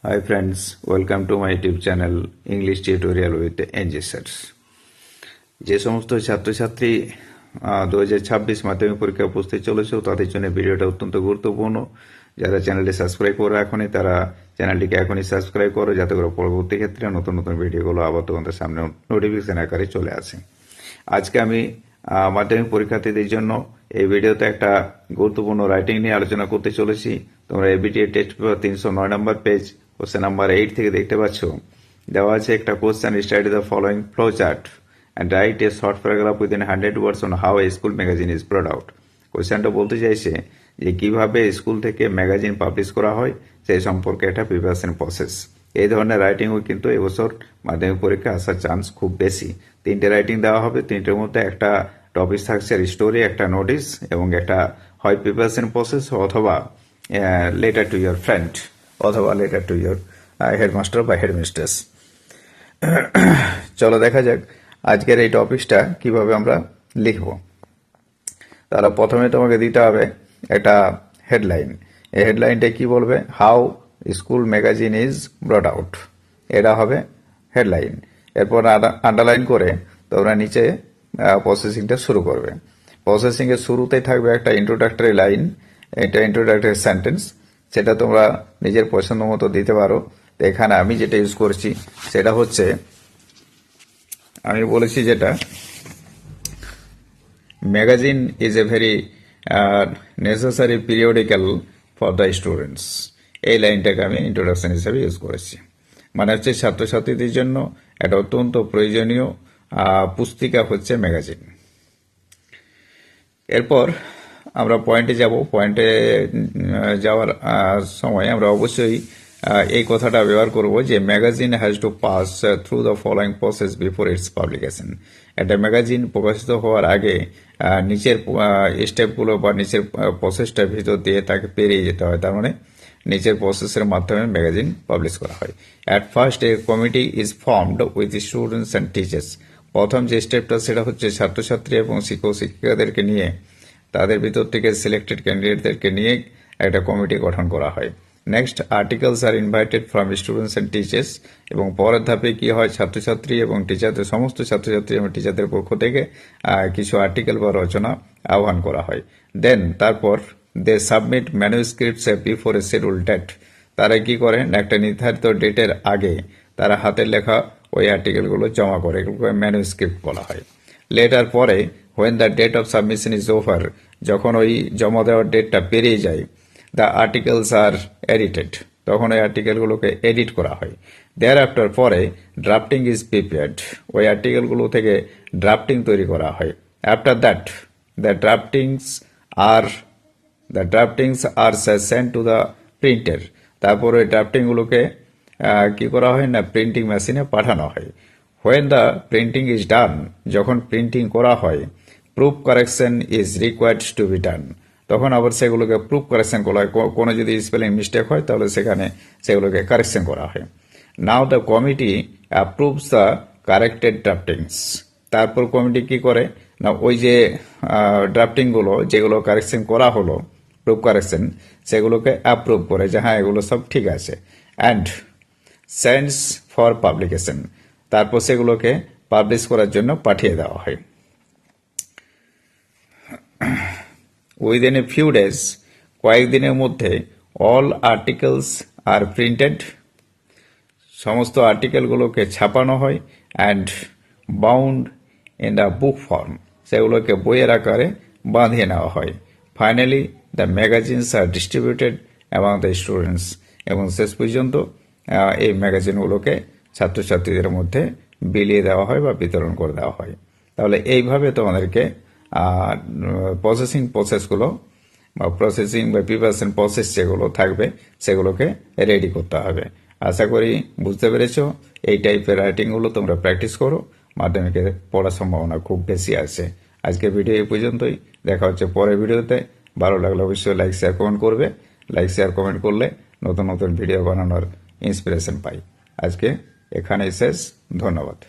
Hi friends, welcome to my YouTube channel English Tutorial with NG Sirs. যে সমস্ত ছাত্রছাত্রী 2026 মাধ্যমিক পরীক্ষা উপস্থিত চলেছে তাদের জন্য ভিডিওটা অত্যন্ত গুরুত্বপূর্ণ। যারা চ্যানেলটি সাবস্ক্রাইব করে রাখেনি তারা চ্যানেলটিকে এখনই সাবস্ক্রাইব করো, যাতে করে পরবর্তী ক্ষেত্রে নতুন নতুন ভিডিওগুলো আবার তোমাদের সামনে নোটিফিকেশন আকারে চলে আসে। আজকে আমি মাধ্যমিক পরীক্ষার্থীদের জন্য এই ভিডিওতে একটা গুরুত্বপূর্ণ রাইটিং নিয়ে আলোচনা করতে চলেছি। তোমরা এবিটিএ টেস্ট পেপার 309 নম্বর পেজ কোশ্চেন নাম্বার 8 থেকে দেখতে পাচ্ছ। দেওয়া আছে একটা question, study the following flow chart and write a short paragraph within 100 words on how a school magazine is brought out. কোশ্চেনটা বলতে চাইছে যে কিভাবে স্কুল থেকে ম্যাগাজিন পাবলিশ করা হয় সেই সম্পর্কে একটা প্রিপারেশন প্রসেস। এই ধরনের রাইটিংও কিন্তু এবছর মাধ্যমিক পরীক্ষা আসার চান্স খুব বেশি। 3টে রাইটিং দেওয়া হবে, 3টের মধ্যে একটা টপিক থাকছে স্টোরি, একটা নোটিস এবং একটা হয় প্রিপারেশন প্রসেস অথবা লেটার টু ইয়োর ফ্রেন্ড অথবা লেটার টু ইয়োর হেডমাস্টার বা হেডমিস্ট্রেস। চলো দেখা যাক আজকের এই টপিকটা কিভাবে আমরা লিখব। তাহলে প্রথমে তোমাকে দিতে হবে একটা হেডলাইন। এই হেডলাইনটা কি বলবে? How school magazine is ব্রট out, এটা হবে হেডলাইন। এরপর আন্ডারলাইন করে তোমরা নিচে প্রসেসিংটা শুরু করবে। প্রসেসিং এর শুরুতেই থাকবে একটা ইন্ট্রোডাক্টরি লাইন, এটা ইন্ট্রোডাক্টরি সেন্টেন্স, সেটা তোমরা নিজের পছন্দ মতো দিতে পারো। তো এখানে আমি যেটা ইউজ করছি সেটা হচ্ছে, আমি বলেছি যেটা magazine is a very necessary periodical for the students. এই লাইনটাকে আমি ইন্ট্রোডাকশন হিসেবে ইউজ করেছি। মানে হচ্ছে ছাত্রছাত্রীদের জন্য একটা অত্যন্ত প্রয়োজনীয় পুস্তিকা হচ্ছে ম্যাগাজিন। এরপর আমরা পয়েন্টে যাব। পয়েন্টে যাওয়ার সময় আমরা অবশ্যই এই কথাটা ব্যবহার করব যে magazine has to pass through the following process before it's publication. একটা ম্যাগাজিন প্রকাশিত হওয়ার আগে নিচের স্টেপগুলো বা নিচের প্রসেসটার ভিতর দিয়ে তাকে পেরিয়ে যেতে হয়। তার মানে নিচের প্রসেসের মাধ্যমে ম্যাগাজিন পাবলিশ করা হয়। At first A committee is formed with students and teachers. প্রথম যে স্টেপটা সেটা হচ্ছে ছাত্রছাত্রী এবং শিক্ষক শিক্ষিকাদেরকে নিয়ে, তাদের ভিতর থেকে সিলেক্টেড ক্যান্ডিডেটদেরকে নিয়ে একটা কমিটি গঠন করা হয়। Next articles are invited from students and teachers. এবং পরের ধাপে কি হয়, ছাত্রছাত্রী এবং টিচারদের, সমস্ত ছাত্রছাত্রী এবং টিচারদের পক্ষ থেকে কিছু আর্টিকেল বা রচনা আহ্বান করা হয়। দেন তারপর they submit manuscripts before a schedule date. তারা কি করেন, একটা নির্ধারিত ডেটের আগে তারা হাতের লেখা ওই আর্টিকেলগুলো জমা করে, এগুলোকে ম্যানুস্ক্রিপ্ট বলা হয়। লেটার পরে when the date of submission is over, যখন ওই জমা দেওয়ার ডেটটা পেরিয়ে যায়, দ্য আর্টিকেলস আর এডিটেড, তখন ওই আর্টিকেলগুলোকে এডিট করা হয়। দেয়ার আফটার পরে ড্রাফটিং ইজ প্রিপেয়ার্ড, ওই আর্টিকেলগুলো থেকে ড্রাফটিং তৈরি করা হয়। After that the draftings are sent to the printer. তারপর ওই ড্রাফটিংগুলোকে কি করা হয় না, প্রিন্টিং মেশিনে পাঠানো হয়। When the printing is done, যখন প্রিন্টিং করা হয়, proof correction is required to be done, তখন আবার সেগুলোকে প্রুফ কারেকশন করা হয়। কোনো যদি স্পেলিং মিস্টেক হয় তাহলে সেখানে সেগুলোকে কারেকশন করা হয়। Now the committee approves the corrected draftings. তারপর কমিটি কি করে না, ওই যে ড্রাফটিংগুলো যেগুলো কারেকশন করা হলো, প্রুফ কারেকশন, সেগুলোকে অ্যাপ্রুভ করে যে হ্যাঁ এগুলো সব ঠিক আছে। অ্যান্ড সেন্ডস ফর পাবলিকেশন, তারপর সেগুলোকে পাবলিশ করার জন্য পাঠিয়ে দেওয়া হয়। উইদিন এ ফিউ ডেজ, কয়েকদিনের মধ্যে, অল আর্টিকেলস আর প্রিন্টেড, সমস্ত আর্টিকেলগুলোকে ছাপানো হয়। And bound in the book form, সেগুলোকে বইয়ের আকারে বাঁধিয়ে নেওয়া হয়। Finally the magazines are distributed among the students, এবং শেষ পর্যন্ত এই ম্যাগাজিনগুলোকে ছাত্রছাত্রীদের মধ্যে বিলিয়ে দেওয়া হয় বা বিতরণ করে দেওয়া হয়। তাহলে এইভাবে তোমাদেরকে প্রসেসগুলো বা প্রসেসিং বা প্রিপারেশন প্রসেস যেগুলো থাকবে সেগুলোকে রেডি করতে হবে। আশা করি বুঝতে পেরেছ। এই টাইপের রাইটিংগুলো তোমরা প্র্যাকটিস করো, মাধ্যমিকে পড়ার সম্ভাবনা খুব বেশি আছে। আজকে ভিডিও এই পর্যন্তই, দেখা হচ্ছে পরের ভিডিওতে। ভালো লাগলে অবশ্যই লাইক শেয়ার কমেন্ট করবে। লাইক শেয়ার কমেন্ট করলে নতুন নতুন ভিডিও বানানোর ইন্সপিরেশন পাই। আজকে এখানেই শেষ, ধন্যবাদ।